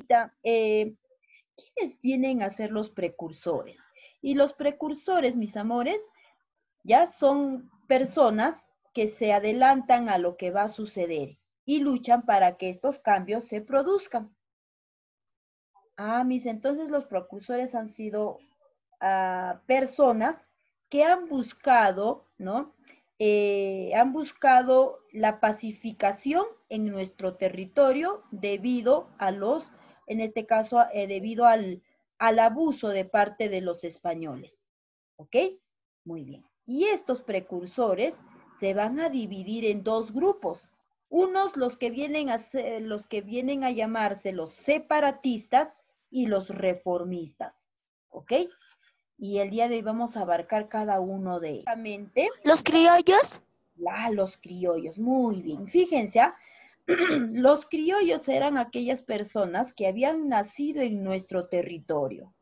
Ahorita, ¿quiénes vienen a ser los precursores? Y los precursores, mis amores, ya son personas que se adelantan a lo que va a suceder y luchan para que estos cambios se produzcan. Entonces los precursores han sido personas que han buscado, ¿no? Han buscado la pacificación en nuestro territorio debido a en este caso, debido al abuso de parte de los españoles. ¿Ok? Muy bien. Y estos precursores se van a dividir en dos grupos. Unos los que vienen a llamarse los separatistas y los reformistas. ¿Ok? Y el día de hoy vamos a abarcar cada uno de ellos. ¿Los criollos? Los criollos, muy bien. Fíjense, los criollos eran aquellas personas que habían nacido en nuestro territorio,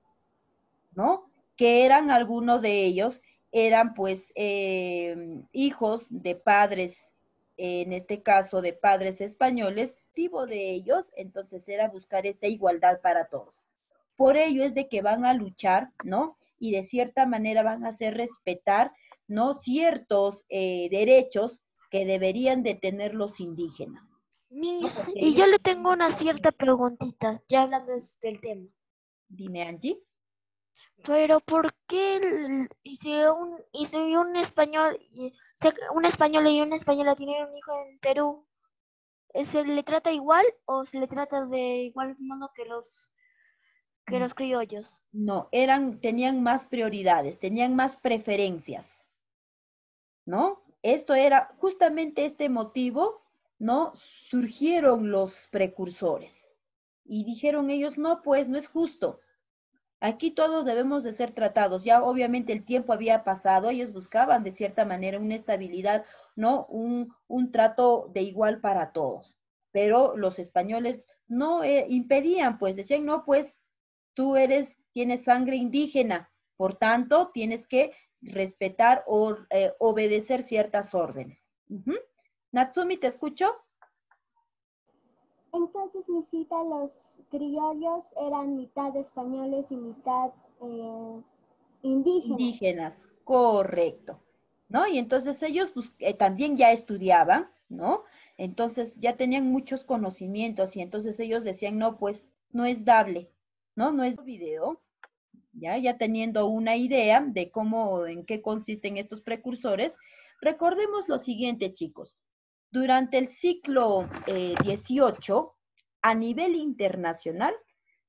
¿no? Que eran algunos de ellos, eran pues hijos de padres, en este caso de padres españoles, tipo de ellos, entonces era buscar esta igualdad para todos. Por ello es de que van a luchar, ¿no? Y de cierta manera van a hacer respetar, ¿no? Ciertos derechos que deberían de tener los indígenas. Miss, Porque y yo le tengo una cierta preguntita, ya hablando del tema. Dime, Angie. Pero ¿por qué y si un español, una española y una española tienen un hijo en Perú, se le trata igual o se le trata de igual modo que los criollos? No, tenían más prioridades, tenían más preferencias, ¿no? Esto era justamente este motivo, ¿no? Surgieron los precursores y dijeron ellos, no, pues no es justo. Aquí todos debemos de ser tratados. Ya obviamente el tiempo había pasado, ellos buscaban de cierta manera una estabilidad, ¿no? Un trato de igual para todos. Pero los españoles no impedían, pues decían, no, pues tú tienes sangre indígena, por tanto, tienes que respetar o obedecer ciertas órdenes. Natsumi, ¿te escucho? Entonces, Misita, los criollos eran mitad españoles y mitad indígenas. Indígenas, correcto, ¿no? Y entonces ellos también ya estudiaban, ¿no? Entonces ya tenían muchos conocimientos y entonces ellos decían, no, pues no es dable, ¿no? No es video, ya teniendo una idea de cómo, en qué consisten estos precursores. Recordemos lo siguiente, chicos. Durante el siglo XVIII, a nivel internacional,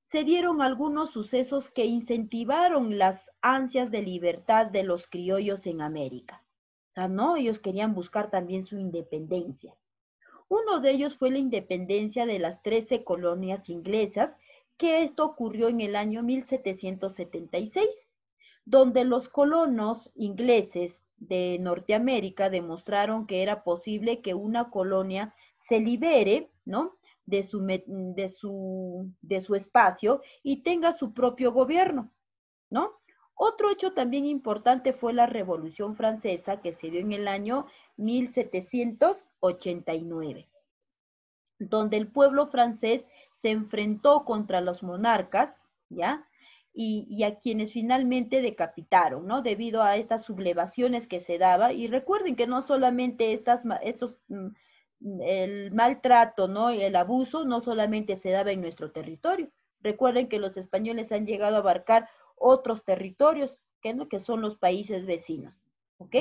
se dieron algunos sucesos que incentivaron las ansias de libertad de los criollos en América. O sea, ¿no? Ellos querían buscar también su independencia. Uno de ellos fue la independencia de las 13 colonias inglesas, que esto ocurrió en el año 1776, donde los colonos ingleses de Norteamérica demostraron que era posible que una colonia se libere, ¿no? De su espacio y tenga su propio gobierno, ¿no? Otro hecho también importante fue la Revolución Francesa que se dio en el año 1789, donde el pueblo francés se enfrentó contra los monarcas, ¿ya? Y a quienes finalmente decapitaron, ¿no? Debido a estas sublevaciones que se daba. Y recuerden que no solamente el maltrato, ¿no? Y el abuso no solamente se daba en nuestro territorio. Recuerden que los españoles han llegado a abarcar otros territorios, ¿no? Que son los países vecinos, ¿ok?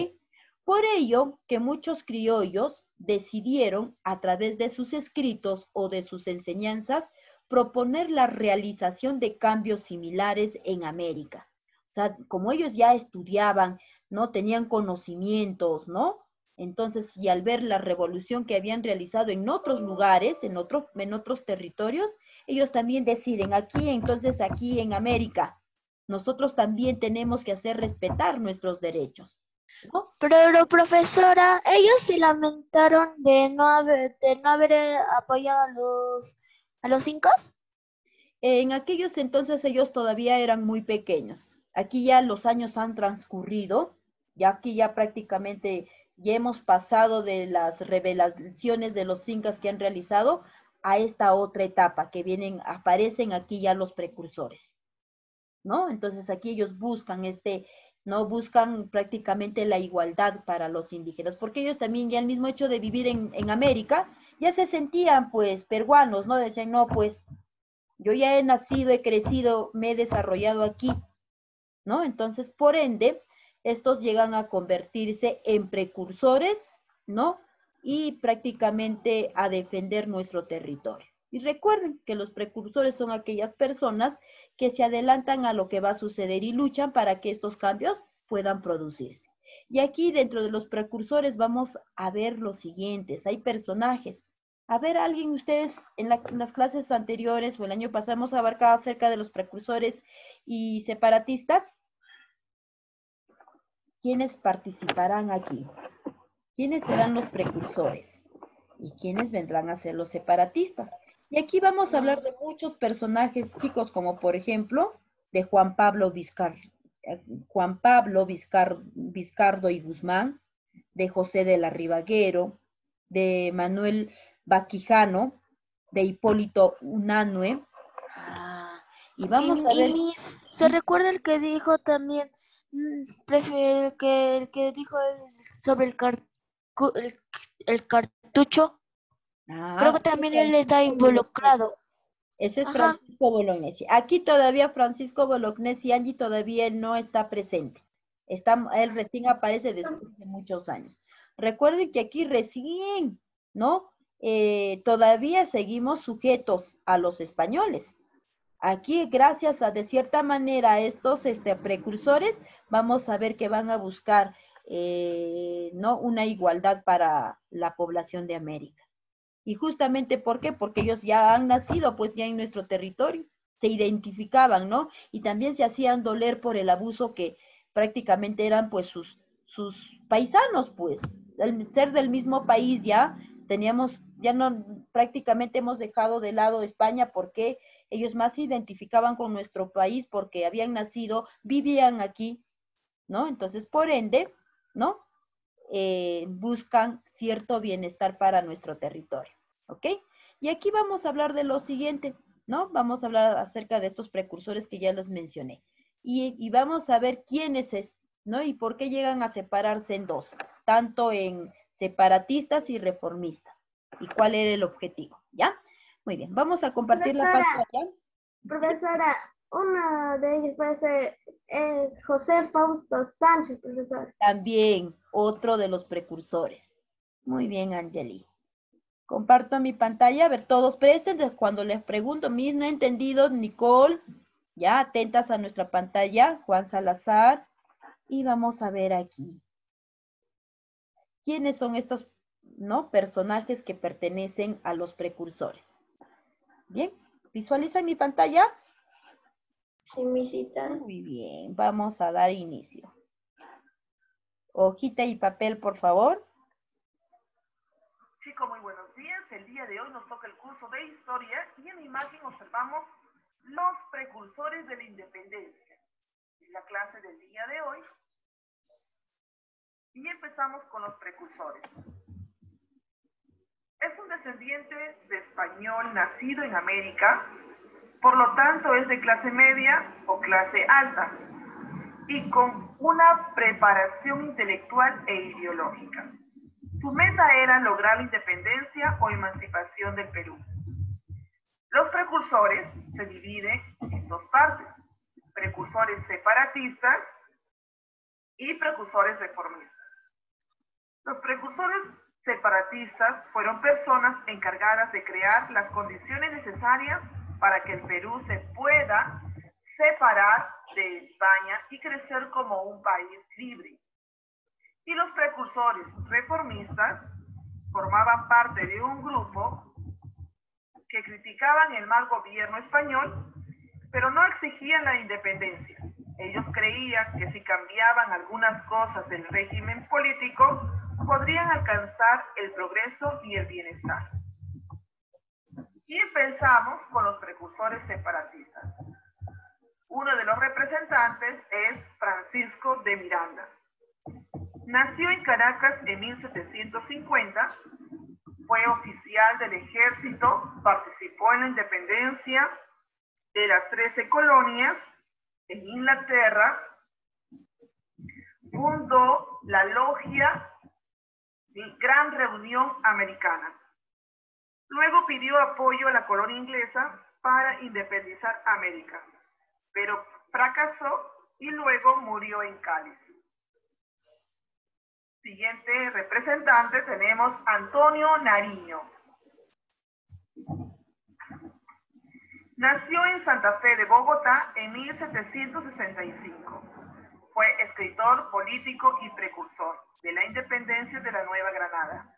Por ello que muchos criollos decidieron, a través de sus escritos o de sus enseñanzas, proponer la realización de cambios similares en América. O sea, como ellos ya estudiaban, ¿no? Tenían conocimientos, ¿no? Entonces, y al ver la revolución que habían realizado en otros lugares, en otros territorios, ellos también deciden, aquí en América, nosotros también tenemos que hacer respetar nuestros derechos, ¿no? Pero profesora, ellos se lamentaron de no haber apoyado a los incas. En aquellos entonces ellos todavía eran muy pequeños. Aquí ya los años han transcurrido, ya aquí ya prácticamente ya hemos pasado de las revelaciones de los incas que han realizado a esta otra etapa que aparecen aquí ya los precursores, ¿no? Entonces aquí ellos buscan ¿no? Buscan prácticamente la igualdad para los indígenas, porque ellos también ya el mismo hecho de vivir en América, ya se sentían pues peruanos, ¿no? Decían, no, pues yo ya he nacido, he crecido, me he desarrollado aquí, ¿no? Entonces, por ende, estos llegan a convertirse en precursores, ¿no? Y prácticamente a defender nuestro territorio. Y recuerden que los precursores son aquellas personas que se adelantan a lo que va a suceder y luchan para que estos cambios puedan producirse. Y aquí dentro de los precursores vamos a ver los siguientes. Hay personajes. A ver, alguien, ustedes en las clases anteriores o el año pasado hemos abarcado acerca de los precursores y separatistas. ¿Quiénes participarán aquí? ¿Quiénes serán los precursores? ¿Y quiénes vendrán a ser los separatistas? Y aquí vamos a hablar de muchos personajes, chicos, como por ejemplo, de Juan Pablo Vizcardo y Guzmán, de José de la Rivaguero, de Manuel Baquijano, de Hipólito Unanue. Y vamos a ver... ¿Se recuerda el que dijo también, el que dijo sobre el cartucho? Creo que también él está involucrado. Ese es Ajá. Francisco Bolognesi. Aquí todavía Francisco Bolognesi, Angie, todavía no está presente. Él recién aparece después de muchos años. Recuerden que aquí recién, ¿no? Todavía seguimos sujetos a los españoles. Aquí, gracias a, de cierta manera, a estos precursores, vamos a ver que van a buscar, ¿no? Una igualdad para la población de América. Y justamente, ¿por qué? Porque ellos ya han nacido, pues ya en nuestro territorio, se identificaban, ¿no? Y también se hacían doler por el abuso que prácticamente eran, pues, sus paisanos, pues, el ser del mismo país ya, ya no, prácticamente hemos dejado de lado España porque ellos más se identificaban con nuestro país porque habían nacido, vivían aquí, ¿no? Entonces, por ende, ¿no? Buscan cierto bienestar para nuestro territorio, ¿ok? Y aquí vamos a hablar de lo siguiente, ¿no? Vamos a hablar acerca de estos precursores que ya los mencioné. Y vamos a ver quiénes es, ¿no? Y por qué llegan a separarse en dos, tanto en separatistas y reformistas. Y cuál era el objetivo, ¿ya? Muy bien, vamos a compartir la pantalla. Profesora, uno de ellos puede ser José Fausto Sánchez, profesor. También otro de los precursores. Muy bien, Angeli. Comparto mi pantalla. A ver, todos presten. Cuando les pregunto, no he entendido, Nicole, ya atentas a nuestra pantalla. Juan Salazar. Y vamos a ver aquí. ¿Quiénes son estos, no, personajes que pertenecen a los precursores? Bien, ¿visualizan mi pantalla? Sí, misita. Muy bien, vamos a dar inicio. Hojita y papel, por favor. Chicos, muy buenos días. El día de hoy nos toca el curso de Historia y en la imagen observamos los precursores de la independencia. Es la clase del día de hoy. Y empezamos con los precursores. Es un descendiente de español nacido en América, por lo tanto es de clase media o clase alta y con una preparación intelectual e ideológica. Su meta era lograr la independencia o emancipación del Perú. Los precursores se dividen en dos partes: precursores separatistas y precursores reformistas. Los precursores separatistas fueron personas encargadas de crear las condiciones necesarias para que el Perú se pueda separar de España y crecer como un país libre. Y los precursores reformistas formaban parte de un grupo que criticaban el mal gobierno español, pero no exigían la independencia. Ellos creían que si cambiaban algunas cosas del régimen político, podrían alcanzar el progreso y el bienestar. Y empezamos con los precursores separatistas. Uno de los representantes es Francisco de Miranda. Nació en Caracas en 1750, Fue oficial del ejército, participó en la independencia de las 13 colonias en Inglaterra, fundó la logia Gran Reunión Americana. Luego pidió apoyo a la colonia inglesa para independizar América, pero fracasó y luego murió en Cáliz. Siguiente representante tenemos Antonio Nariño. Nació en Santa Fe de Bogotá en 1765. Fue escritor, político y precursor de la independencia de la Nueva Granada.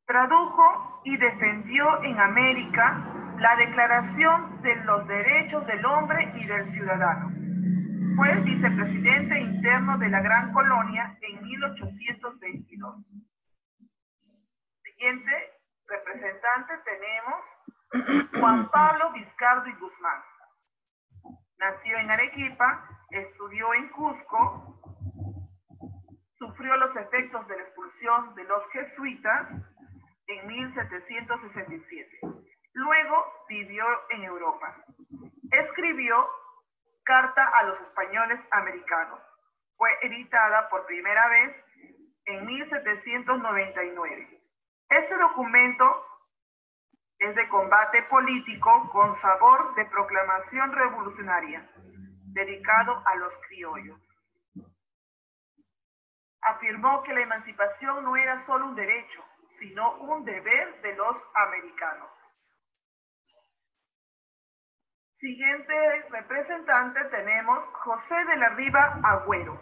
Tradujo y defendió en América la Declaración de los Derechos del Hombre y del Ciudadano. Fue vicepresidente interno de la Gran Colonia en 1822. Siguiente representante tenemos Juan Pablo Vizcardo y Guzmán. Nació en Arequipa, estudió en Cusco, sufrió los efectos de la expulsión de los jesuitas en 1767. Luego vivió en Europa. Escribió Carta a los Españoles Americanos. Fue editada por primera vez en 1799. Este documento es de combate político con sabor de proclamación revolucionaria, dedicado a los criollos. Afirmó que la emancipación no era solo un derecho, sino un deber de los americanos. Siguiente representante tenemos José de la Riva Agüero.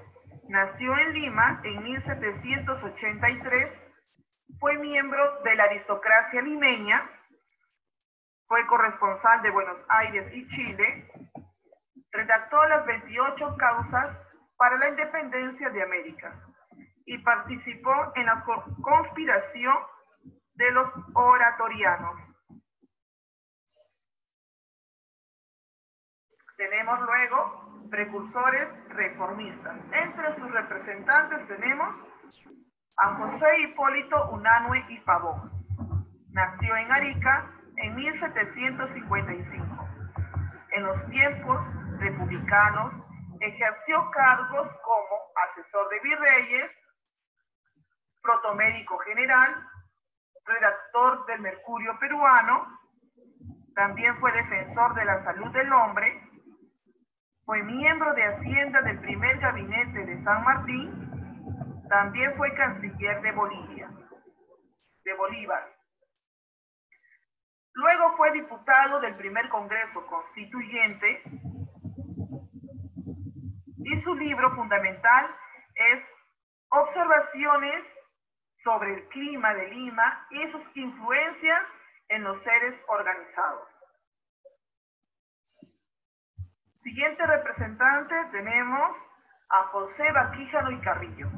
Nació en Lima en 1783, fue miembro de la aristocracia limeña, fue corresponsal de Buenos Aires y Chile, redactó las 28 causas para la independencia de América y participó en la conspiración de los oratorianos. Tenemos luego precursores reformistas. Entre sus representantes tenemos a José Hipólito Unanue y Pavón. Nació en Arica en 1755. En los tiempos republicanos ejerció cargos como asesor de virreyes, protomédico general, redactor del Mercurio peruano, también fue defensor de la salud del hombre, fue miembro de Hacienda del primer gabinete de San Martín, también fue canciller de Bolívar. Luego fue diputado del primer Congreso Constituyente y su libro fundamental es Observaciones sobre el clima de Lima y sus influencias en los seres organizados. Siguiente representante tenemos a José Baquíjano y Carrillo.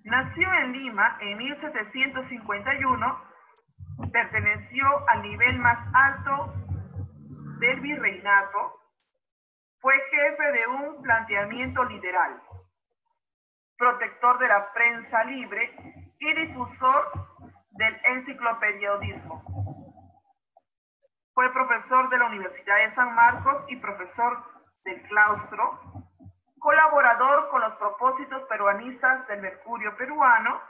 Nació en Lima en 1751, perteneció al nivel más alto del virreinato, fue jefe de un planteamiento liberal, protector de la prensa libre y difusor del enciclopediadismo. Fue profesor de la Universidad de San Marcos y profesor del claustro, colaborador con los propósitos peruanistas del Mercurio peruano,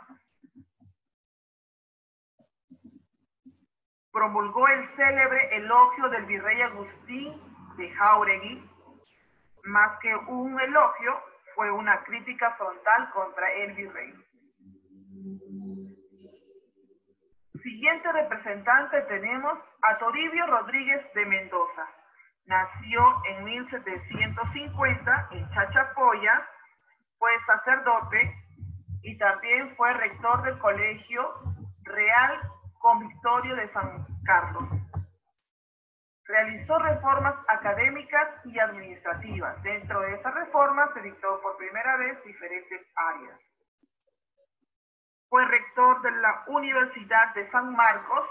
promulgó el célebre elogio del virrey Agustín de Jáuregui. Más que un elogio, fue una crítica frontal contra el virrey. Siguiente representante tenemos a Toribio Rodríguez de Mendoza. Nació en 1750 en Chachapoyas, fue sacerdote y también fue rector del Colegio Real Convictorio de San Carlos. Realizó reformas académicas y administrativas. Dentro de esas reformas se dictó por primera vez diferentes áreas. Fue rector de la Universidad de San Marcos,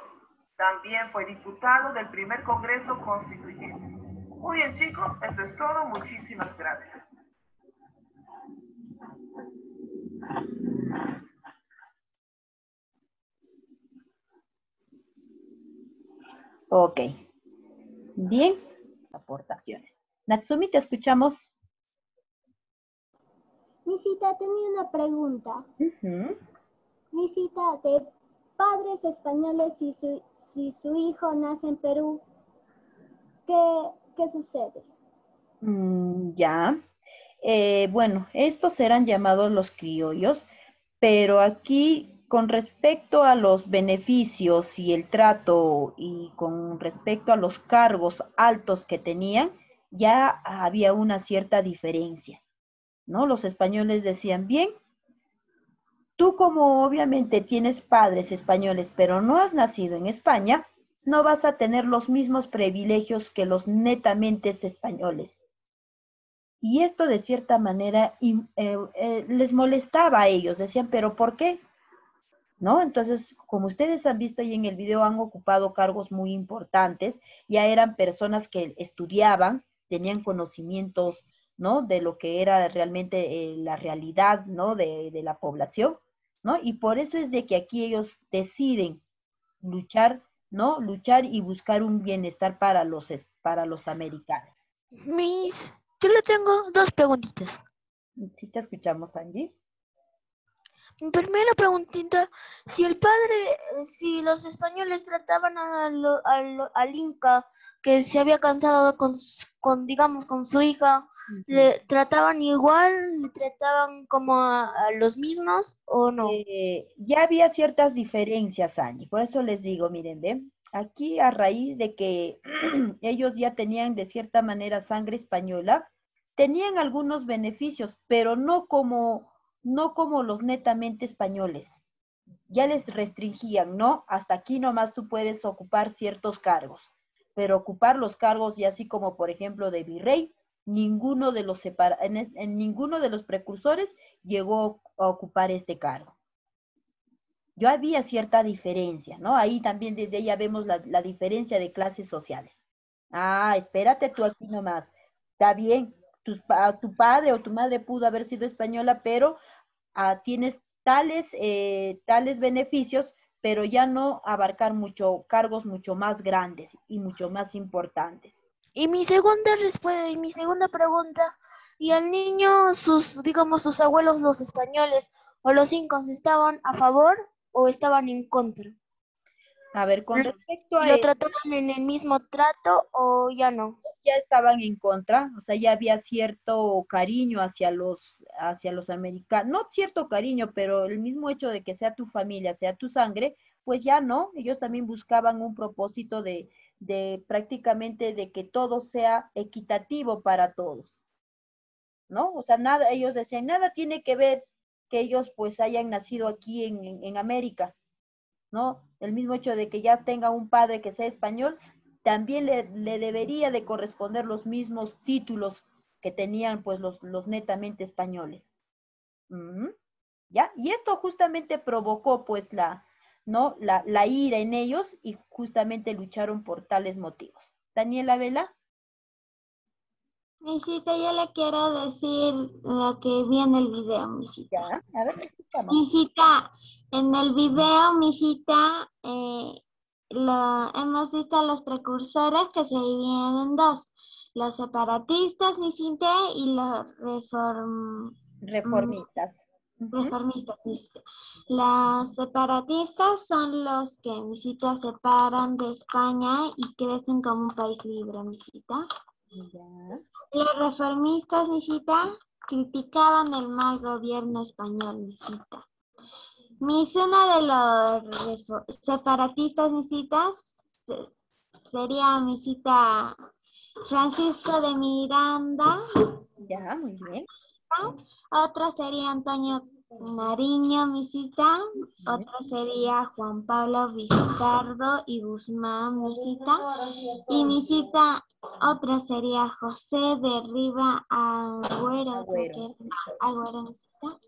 también fue diputado del primer Congreso Constituyente. Muy bien, chicos, esto es todo. Muchísimas gracias. Ok, bien, aportaciones. Natsumi, te escuchamos. Misita, tenía una pregunta. Ujú. Misita, de padres españoles, si su hijo nace en Perú, ¿qué sucede? Ya. Bueno, estos serán llamados los criollos, pero aquí con respecto a los beneficios y el trato y con respecto a los cargos altos que tenían, ya había una cierta diferencia, ¿no? Los españoles decían, bien, tú como obviamente tienes padres españoles, pero no has nacido en España, no vas a tener los mismos privilegios que los netamente españoles. Y esto de cierta manera les molestaba a ellos, decían, pero ¿por qué? ¿No? Entonces, como ustedes han visto ahí en el video, han ocupado cargos muy importantes, ya eran personas que estudiaban, tenían conocimientos, ¿no? De lo que era realmente la realidad, ¿no? De la población, ¿no? Y por eso es de que aquí ellos deciden luchar, ¿no? Luchar y buscar un bienestar para los americanos. Yo le tengo dos preguntitas. ¿Sí te escuchamos, Angie? Mi primera preguntita, si los españoles trataban al Inca que se había cansado digamos, con su hija, ¿le trataban igual? ¿Le trataban como a los mismos o no? Ya había ciertas diferencias, Angie, por eso les digo, miren, ¿ve? Aquí a raíz de que ellos ya tenían de cierta manera sangre española, tenían algunos beneficios, pero no como los netamente españoles. Ya les restringían, ¿no? Hasta aquí nomás tú puedes ocupar ciertos cargos, pero ocupar los cargos y así como por ejemplo de virrey, en ninguno de los precursores llegó a ocupar este cargo. Yo había cierta diferencia, ¿no? Ahí también desde ella vemos la diferencia de clases sociales. Ah, espérate tú aquí nomás. Está bien, tu padre o tu madre pudo haber sido española, pero tienes tales beneficios, pero ya no abarcar cargos mucho más grandes y mucho más importantes. Y mi segunda pregunta, ¿y al niño, digamos, sus abuelos, los españoles o los incas, estaban a favor o estaban en contra? A ver, con respecto ¿Y a lo eso, trataban en el mismo trato o ya no? ya estaban en contra, o sea, ya había cierto cariño hacia los americanos, no cierto cariño, pero el mismo hecho de que sea tu familia, sea tu sangre, pues ya no, ellos también buscaban un propósito de prácticamente de que todo sea equitativo para todos, ¿no? O sea, nada, ellos decían, nada tiene que ver que ellos pues hayan nacido aquí en América, ¿no? El mismo hecho de que ya tenga un padre que sea español, también le debería de corresponder los mismos títulos que tenían pues los netamente españoles. ¿Ya? Y esto justamente provocó pues ¿no? La ira en ellos y justamente lucharon por tales motivos. Daniela Vela. Misita, yo le quiero decir lo que vi en el video, Misita. Ya, a ver, escuchamos. Misita, en el video, Misita, hemos visto los precursores que se dividen en dos, los separatistas, Misita, y los Reformistas. reformistas, Misita. Los separatistas son los que, Misita, separan de España y crecen como un país libre, Misita. Ya. Los reformistas, Misita, criticaban el mal gobierno español, Misita. Uno de los separatistas, Misitas, sería Misita Francisco de Miranda. Ya, muy bien. Otro sería Antonio Nariño, Misita. Otro sería Juan Pablo Vizcardo y Guzmán, Misita. Y Misita, otro sería José de Riva Agüero, Agüero, Misita.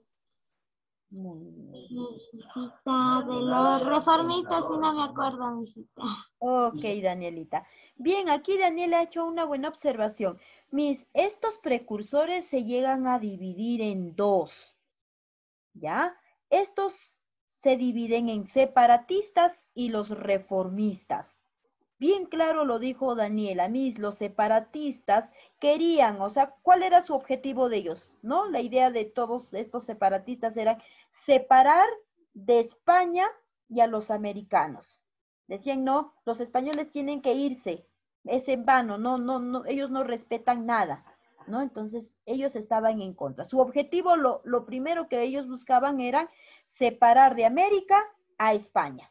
Misita, de los reformistas, si no me acuerdo, Misita. Ok, Danielita. Bien, aquí Daniela ha hecho una buena observación. Estos precursores se llegan a dividir en dos, ¿ya? Estos se dividen en separatistas y los reformistas. bien claro lo dijo Daniela, los separatistas querían, o sea, ¿cuál era su objetivo de ellos? ¿No? La idea de todos estos separatistas era separar de España y a los americanos. Decían, no, los españoles tienen que irse, es en vano, no, ellos no respetan nada, ¿no? Entonces, ellos estaban en contra. Su objetivo, lo primero que ellos buscaban era separar de América a España.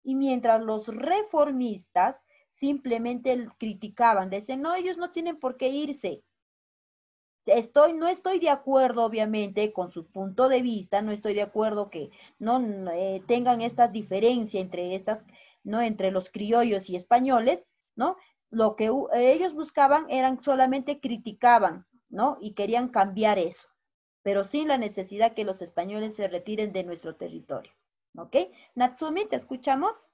Y mientras los reformistas simplemente criticaban, decían, no, ellos no tienen por qué irse. No estoy de acuerdo, obviamente, con su punto de vista, no estoy de acuerdo que no tengan esta diferencia entre estas, no, entre los criollos y españoles, ¿no? Lo que ellos buscaban eran solamente criticaban, ¿no? Y querían cambiar eso, pero sin la necesidad que los españoles se retiren de nuestro territorio. ¿Ok? Natsumi, ¿te escuchamos?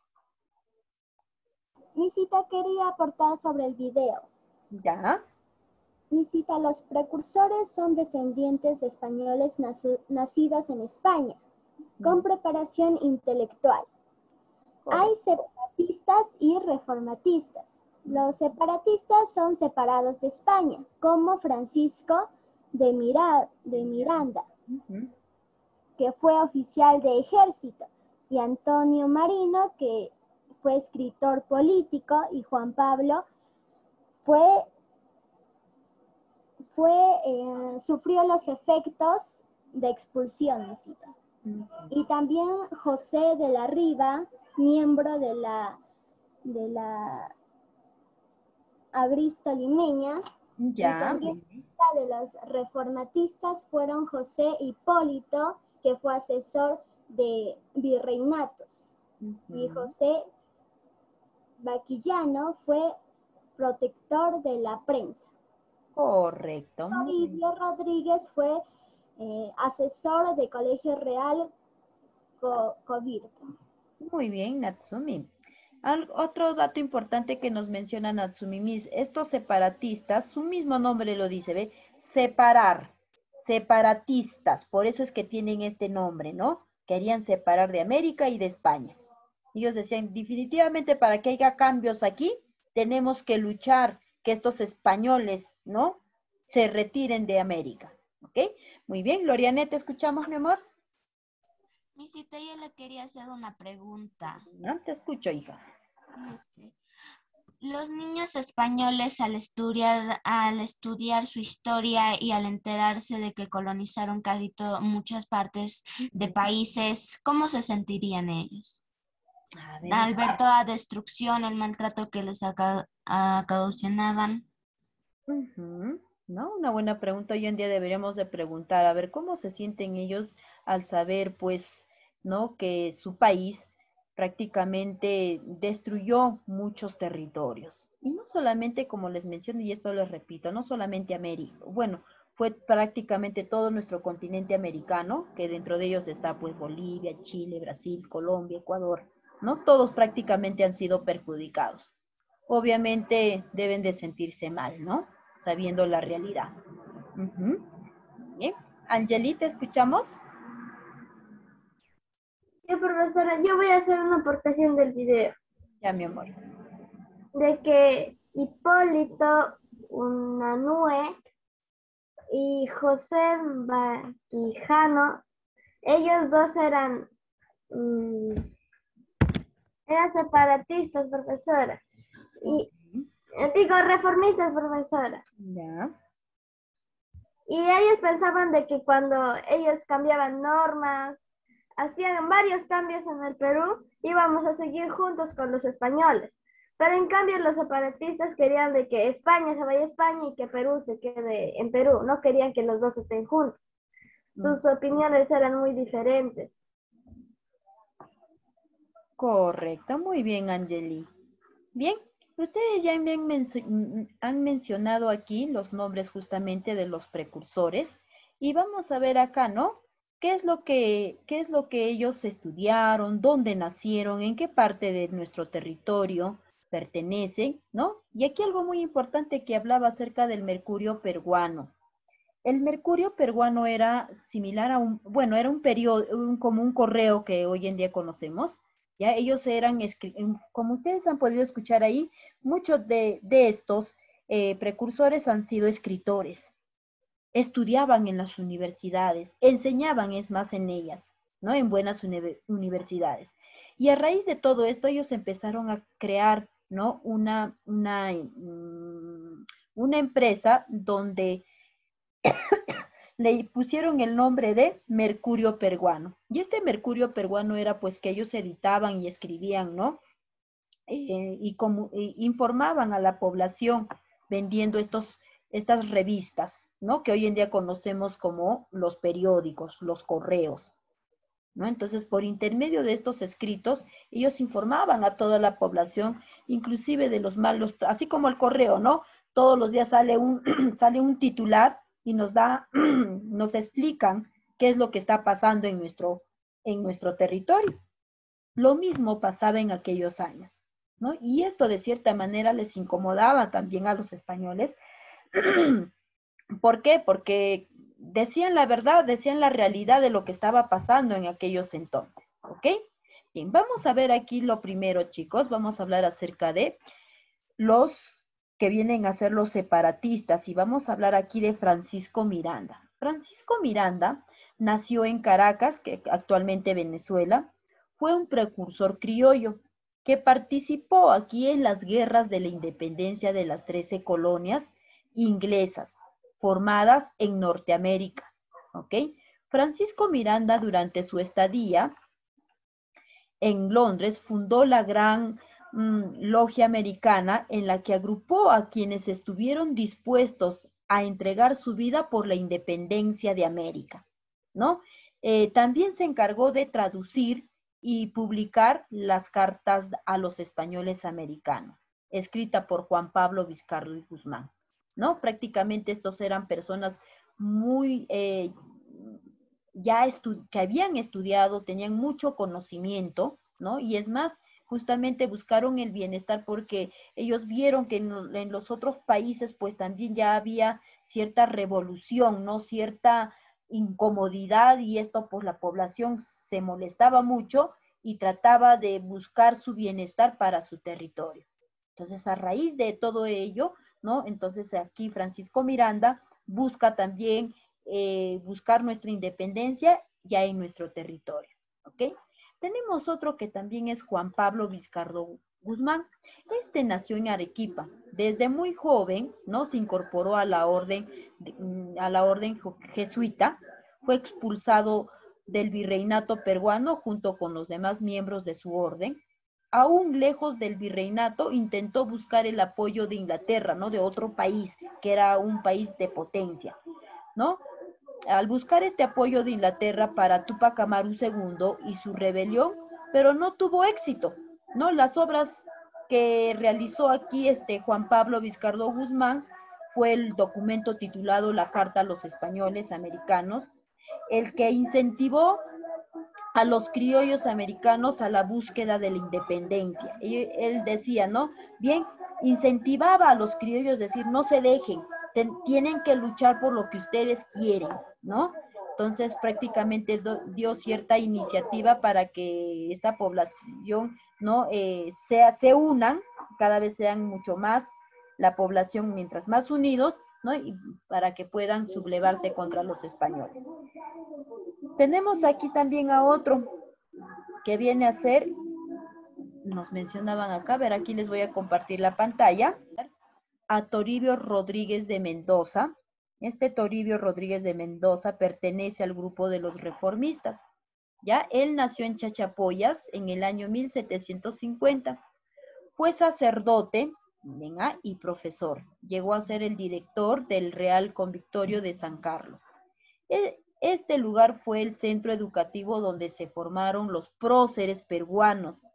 Misita quería aportar sobre el video. Ya. Misita, los precursores son descendientes de españoles nacidos en España, con preparación intelectual. Hay separatistas y reformatistas. Los separatistas son separados de España, como Francisco de Miranda, que fue oficial de ejército, y Antonio Marino, que fue escritor político, y Juan Pablo sufrió los efectos de expulsión, Misita. Y también José de la Riva, miembro de la Abristo Limeña. Ya. Y también de los reformatistas fueron José Hipólito, que fue asesor de virreinatos, y José Baquillano fue protector de la prensa. Correcto. Toribio Rodríguez fue asesor de Colegio Real Covirto. Muy bien, Natsumi. Otro dato importante que nos menciona Natsumi Miss, estos separatistas, su mismo nombre lo dice, ¿ve? Separar, separatistas, por eso es que tienen este nombre, ¿no? Querían separar de América y de España. Ellos decían, definitivamente para que haya cambios aquí, tenemos que luchar que estos españoles, ¿no? Se retiren de América, ¿ok? Muy bien, Loriane, ¿te escuchamos, mi amor? Misita, yo le quería hacer una pregunta. No, te escucho, hija. Los niños españoles al estudiar su historia y al enterarse de que colonizaron casi muchas partes de países, ¿cómo se sentirían ellos? Al ver toda la destrucción, el maltrato que les ocasionaban. ¿No? Una buena pregunta. Hoy en día deberíamos de preguntar, a ver, ¿cómo se sienten ellos al saber, pues, ¿no? Que su país prácticamente destruyó muchos territorios. Y no solamente, como les menciono, y esto les repito, no solamente América, bueno, fue prácticamente todo nuestro continente americano, que dentro de ellos está pues Bolivia, Chile, Brasil, Colombia, Ecuador, ¿no? Todos prácticamente han sido perjudicados. Obviamente deben de sentirse mal, ¿no? Sabiendo la realidad. Bien. Angeli, ¿te escuchamos? Sí, profesora, yo voy a hacer una aportación del video. Ya, mi amor. De que Hipólito Unanue y José Baquijano, ellos dos eran separatistas, profesora. Y digo, reformistas, profesora. Ya. Y ellos pensaban de que cuando ellos cambiaban normas, hacían varios cambios en el Perú, íbamos a seguir juntos con los españoles. Pero en cambio los separatistas querían de que España se vaya a España y que Perú se quede en Perú. No querían que los dos estén juntos. Sus opiniones eran muy diferentes. Correcto, muy bien, Angeli. Bien, ustedes ya han mencionado aquí los nombres justamente de los precursores y vamos a ver acá, ¿no? ¿Qué es lo que ellos estudiaron? ¿Dónde nacieron? ¿En qué parte de nuestro territorio pertenecen? ¿No? Y aquí algo muy importante que hablaba acerca del mercurio peruano. El mercurio peruano era similar a era un periodo, como un correo que hoy en día conocemos, Ya ellos eran, como ustedes han podido escuchar ahí, muchos de estos precursores han sido escritores, estudiaban en las universidades, enseñaban es más en ellas, ¿no? En buenas universidades. Y a raíz de todo esto ellos empezaron a crear, ¿no? Una empresa donde le pusieron el nombre de Mercurio Peruano. Y este Mercurio Peruano era pues que ellos editaban y escribían, ¿no? Informaban a la población vendiendo estas revistas, ¿no? Que hoy en día conocemos como los periódicos, los correos, ¿no? Entonces, por intermedio de estos escritos, ellos informaban a toda la población, inclusive de los malos, así como el correo, ¿no? Todos los días sale sale un titular y nos explican qué es lo que está pasando en nuestro territorio. Lo mismo pasaba en aquellos años, ¿no? Y esto de cierta manera les incomodaba también a los españoles. ¿Por qué? Porque decían la verdad, decían la realidad de lo que estaba pasando en aquellos entonces, ¿ok? Bien, vamos a ver aquí lo primero, chicos. Vamos a hablar acerca de los que vienen a ser los separatistas y vamos a hablar aquí de Francisco Miranda. Francisco Miranda nació en Caracas, que actualmente Venezuela. Fue un precursor criollo que participó aquí en las guerras de la independencia de las 13 colonias inglesas formadas en Norteamérica, ¿ok? Francisco Miranda, durante su estadía en Londres, fundó la gran logia americana en la que agrupó a quienes estuvieron dispuestos a entregar su vida por la independencia de América, ¿no? También se encargó de traducir y publicar las cartas a los españoles americanos, escrita por Juan Pablo Vizcarro y Guzmán, ¿no? Prácticamente estos eran personas muy, que habían estudiado, tenían mucho conocimiento, ¿no? Y es más, justamente buscaron el bienestar porque ellos vieron que en los otros países pues también ya había cierta revolución, ¿no? Cierta incomodidad y esto pues la población se molestaba mucho y trataba de buscar su bienestar para su territorio. Entonces, a raíz de todo ello, ¿no? Entonces aquí Francisco Miranda busca también buscar nuestra independencia ya en nuestro territorio, ¿ok? Tenemos otro que también es Juan Pablo Vizcarro Guzmán. Este nació en Arequipa. Desde muy joven, ¿no? Se incorporó a la orden jesuita. Fue expulsado del virreinato peruano junto con los demás miembros de su orden. Aún lejos del virreinato, intentó buscar el apoyo de Inglaterra, ¿no? De otro país, que era un país de potencia, ¿no? Al buscar este apoyo de Inglaterra para Túpac Amaru II y su rebelión, pero no tuvo éxito, ¿no? Las obras que realizó aquí Juan Pablo Vizcarro Guzmán fue el documento titulado La Carta a los Españoles Americanos, el que incentivó a los criollos americanos a la búsqueda de la independencia. Él decía, ¿no? Bien, incentivaba a los criollos a decir, no se dejen, tienen que luchar por lo que ustedes quieren, ¿no? Entonces prácticamente dio cierta iniciativa para que esta población, ¿no? Se unan, cada vez sean mucho más la población, mientras más unidos, ¿no? Y para que puedan sublevarse contra los españoles. Tenemos aquí también a otro que viene a ser, nos mencionaban acá, a ver, aquí les voy a compartir la pantalla, a Toribio Rodríguez de Mendoza. Toribio Rodríguez de Mendoza pertenece al grupo de los reformistas. Ya, él nació en Chachapoyas en el año 1750. Fue sacerdote y profesor. Llegó a ser el director del Real Convictorio de San Carlos. Este lugar fue el centro educativo donde se formaron los próceres peruanos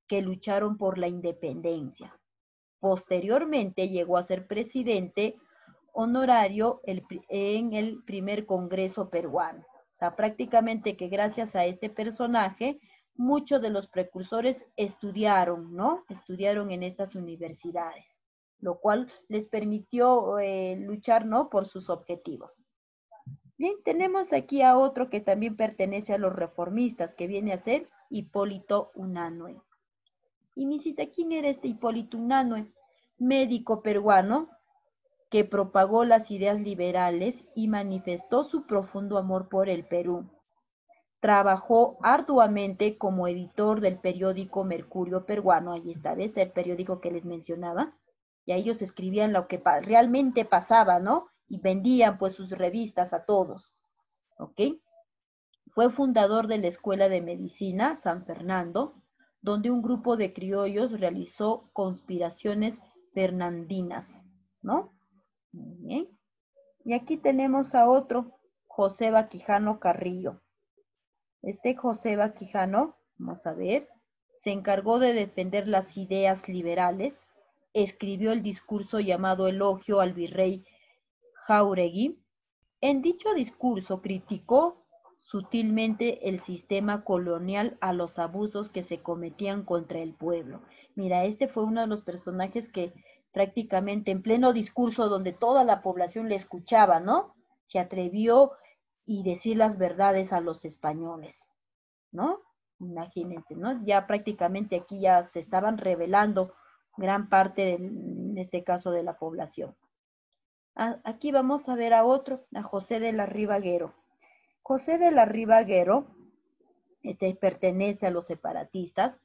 que lucharon por la independencia. Posteriormente llegó a ser presidente honorario en el primer Congreso peruano. O sea, prácticamente que gracias a este personaje, muchos de los precursores estudiaron, ¿no? Estudiaron en estas universidades, lo cual les permitió luchar, ¿no? Por sus objetivos. Bien, tenemos aquí a otro que también pertenece a los reformistas, que viene a ser Hipólito Unanue. Y Misita, ¿quién era este Hipólito Unanue? Médico peruano que propagó las ideas liberales y manifestó su profundo amor por el Perú. Trabajó arduamente como editor del periódico Mercurio Peruano, ahí está, ¿ves? El periódico que les mencionaba, y a ellos escribían lo que realmente pasaba, ¿no? Y vendían pues sus revistas a todos, ¿ok? Fue fundador de la Escuela de Medicina San Fernando, donde un grupo de criollos realizó conspiraciones fernandinas, ¿no? Muy bien. Y aquí tenemos a otro, José Quijano Carrillo. Este José Quijano, vamos a ver, se encargó de defender las ideas liberales, escribió el discurso llamado Elogio al Virrey Jáuregui. En dicho discurso criticó sutilmente el sistema colonial a los abusos que se cometían contra el pueblo. Mira, este fue uno de los personajes que prácticamente en pleno discurso donde toda la población le escuchaba, ¿no? Se atrevió y decir las verdades a los españoles, ¿no? Imagínense, ¿no? Ya prácticamente aquí ya se estaban revelando gran parte, en este caso, de la población. Aquí vamos a ver a otro, a José de la Riva Agüero. José de la Riva Agüero pertenece a los separatistas,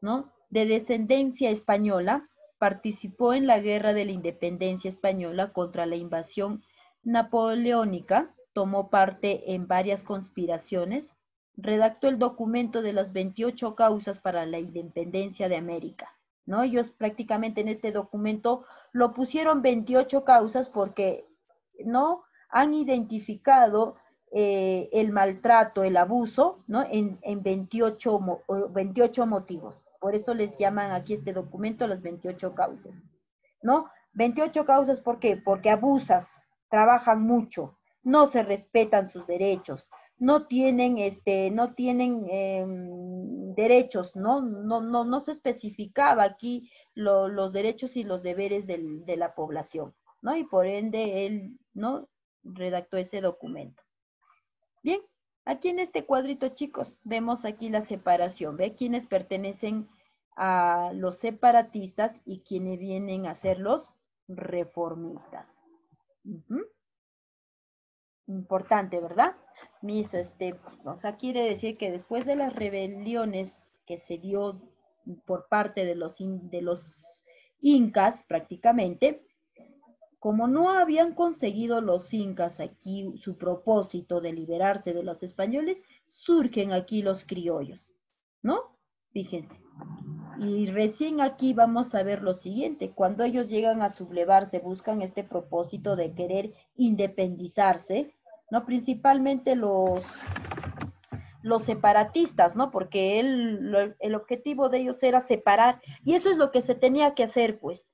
¿no? De descendencia española, participó en la Guerra de la Independencia Española contra la invasión napoleónica, tomó parte en varias conspiraciones, redactó el documento de las 28 causas para la independencia de América, ¿no? Ellos prácticamente en este documento lo pusieron 28 causas porque, ¿no? Han identificado el maltrato, el abuso, ¿no? En 28 motivos. Por eso les llaman aquí este documento las 28 causas, ¿no? 28 causas, ¿por qué? Porque abusas, trabajan mucho, no se respetan sus derechos, no tienen, derechos, ¿no? No se especificaba aquí los derechos y los deberes de la población, ¿no? Y por ende él, ¿no? Redactó ese documento. Bien, aquí en este cuadrito, chicos, vemos aquí la separación, ¿ve? Quienes pertenecen a los separatistas y quienes vienen a ser los reformistas. Importante, ¿verdad? O sea, quiere decir que después de las rebeliones que se dio por parte de los incas, prácticamente, como no habían conseguido los incas aquí su propósito de liberarse de los españoles, surgen aquí los criollos, ¿no? Fíjense. Y recién aquí vamos a ver lo siguiente, cuando ellos llegan a sublevarse, buscan este propósito de querer independizarse, ¿no? Principalmente los separatistas, ¿no? Porque el objetivo de ellos era separar, y eso es lo que se tenía que hacer, pues.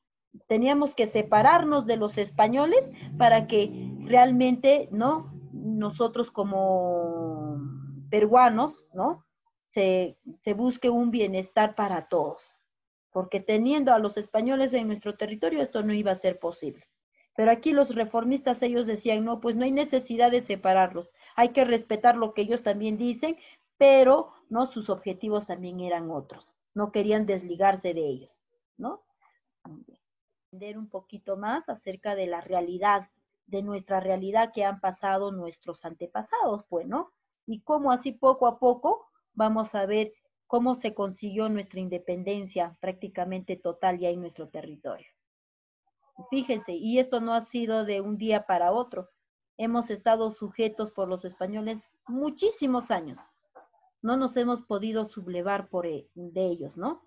Teníamos que separarnos de los españoles para que realmente, ¿no? Nosotros como peruanos, ¿no? Se busque un bienestar para todos. Porque teniendo a los españoles en nuestro territorio, esto no iba a ser posible. Pero aquí los reformistas, ellos decían, no, pues no hay necesidad de separarlos. Hay que respetar lo que ellos también dicen, pero, ¿no? Sus objetivos también eran otros. No querían desligarse de ellos, ¿no? Entender un poquito más acerca de la realidad, de nuestra realidad que han pasado nuestros antepasados, pues, ¿no? Y cómo así poco a poco vamos a ver cómo se consiguió nuestra independencia prácticamente total ya en nuestro territorio. Fíjense, y esto no ha sido de un día para otro. Hemos estado sujetos por los españoles muchísimos años. No nos hemos podido sublevar de ellos, ¿no?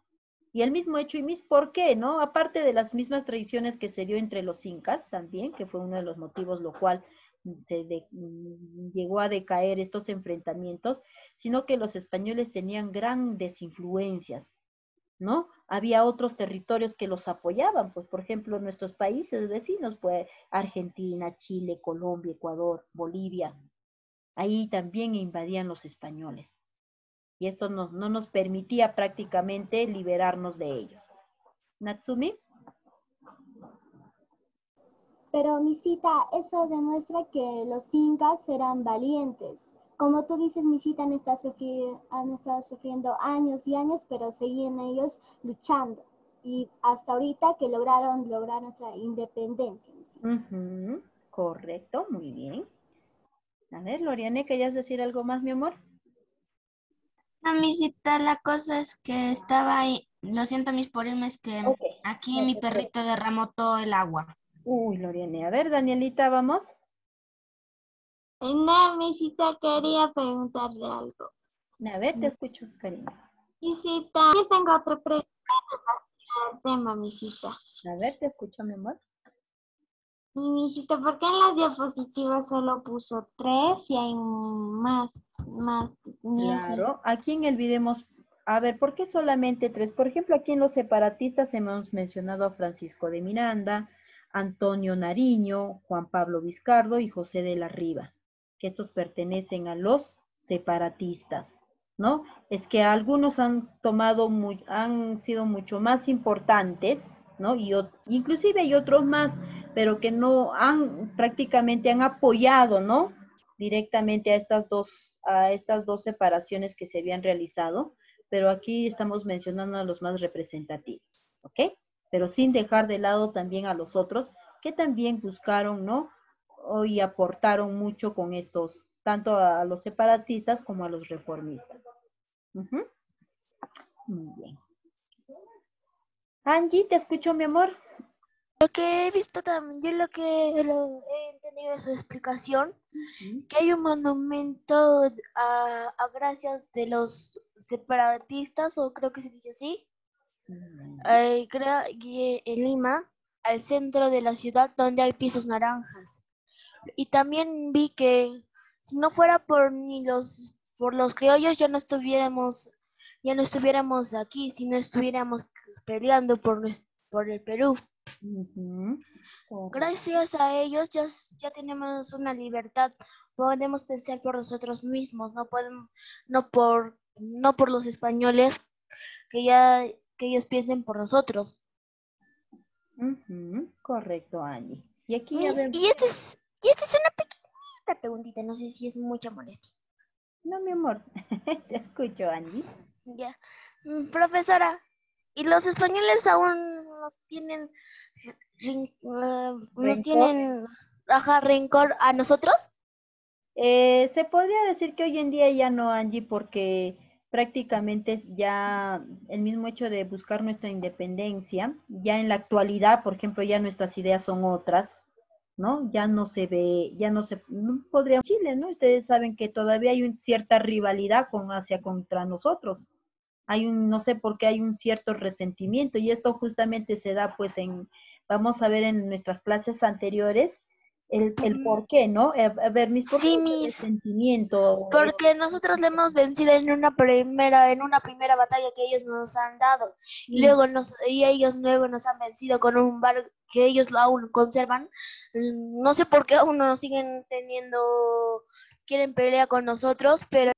Y el mismo hecho, ¿por qué, no? Aparte de las mismas tradiciones que se dio entre los incas también, que fue uno de los motivos lo cual llegó a decaer estos enfrentamientos, sino que los españoles tenían grandes influencias, ¿no? Había otros territorios que los apoyaban, pues por ejemplo nuestros países vecinos, pues Argentina, Chile, Colombia, Ecuador, Bolivia, ahí también invadían los españoles. Y esto no nos permitía prácticamente liberarnos de ellos. Natsumi. Pero misita, eso demuestra que los incas eran valientes. Como tú dices, misita, han estado sufriendo años y años, pero seguían ellos luchando. Y hasta ahorita que lograron lograr nuestra independencia, misita. Ujú, correcto, muy bien. A ver, Loriane, ¿querías decir algo más, mi amor? No, misita, la cosa es que estaba ahí. Lo siento, mis por irme, es que Ok, aquí no mi te preocupes. perrito derramó todo el agua. Uy, Loriane. A ver, Danielita, vamos. No, misita, quería preguntarle algo. A ver, te escucho, cariño. Misita, yo tengo otra pregunta al tema, misita. A ver, te escucho, mi amor. Y misita, ¿por qué en las diapositivas solo puso 3 y hay más? Claro, aquí en el video hemos, a ver, ¿por qué solamente tres? Por ejemplo, aquí en los separatistas hemos mencionado a Francisco de Miranda, Antonio Nariño, Juan Pablo Vizcardo y José de la Riva, que estos pertenecen a los separatistas, ¿no? Es que algunos han han sido mucho más importantes, ¿no? Inclusive hay otros más, pero que no prácticamente han apoyado, ¿no? Directamente a estas dos separaciones que se habían realizado, pero aquí estamos mencionando a los más representativos, ¿ok? Pero sin dejar de lado también a los otros que también buscaron, ¿no? Y aportaron mucho con estos, tanto a los separatistas como a los reformistas. Ujú. Muy bien. Angie, te escucho, mi amor. Lo que he visto también, yo he entendido de su explicación, que hay un monumento a gracias de los separatistas, o creo que se dice así, en Lima, al centro de la ciudad donde hay pisos naranjas. Y también vi que si no fuera por los criollos ya no estuviéramos aquí, si no estuviéramos peleando por el Perú. Ujú. Gracias a ellos ya tenemos una libertad, podemos pensar por nosotros mismos, no por los españoles que ellos piensen por nosotros. Ujú. Correcto, Angie. Y aquí, a ver, Y esta es una pequeñita preguntita, no sé si es mucha molestia. no, mi amor, te escucho, Angie. Ya. Profesora, ¿y los españoles aún nos Rencor. tienen, rencor a nosotros? Se podría decir que hoy en día ya no, Angie, porque prácticamente es ya el mismo hecho de buscar nuestra independencia, ya en la actualidad, por ejemplo, ya nuestras ideas son otras, ¿no? Ya no se ve, no podría Chile, ¿no? Ustedes saben que todavía hay cierta rivalidad contra nosotros. No sé por qué hay un cierto resentimiento y esto justamente se da pues vamos a ver en nuestras clases anteriores el por qué, ¿no? A ver, ¿por qué Sí, ese resentimiento? porque nosotros le hemos vencido en una primera batalla que ellos nos han dado. Sí, Y ellos luego nos han vencido con un bar que ellos aún conservan. No sé por qué aún no nos siguen quieren pelear con nosotros, pero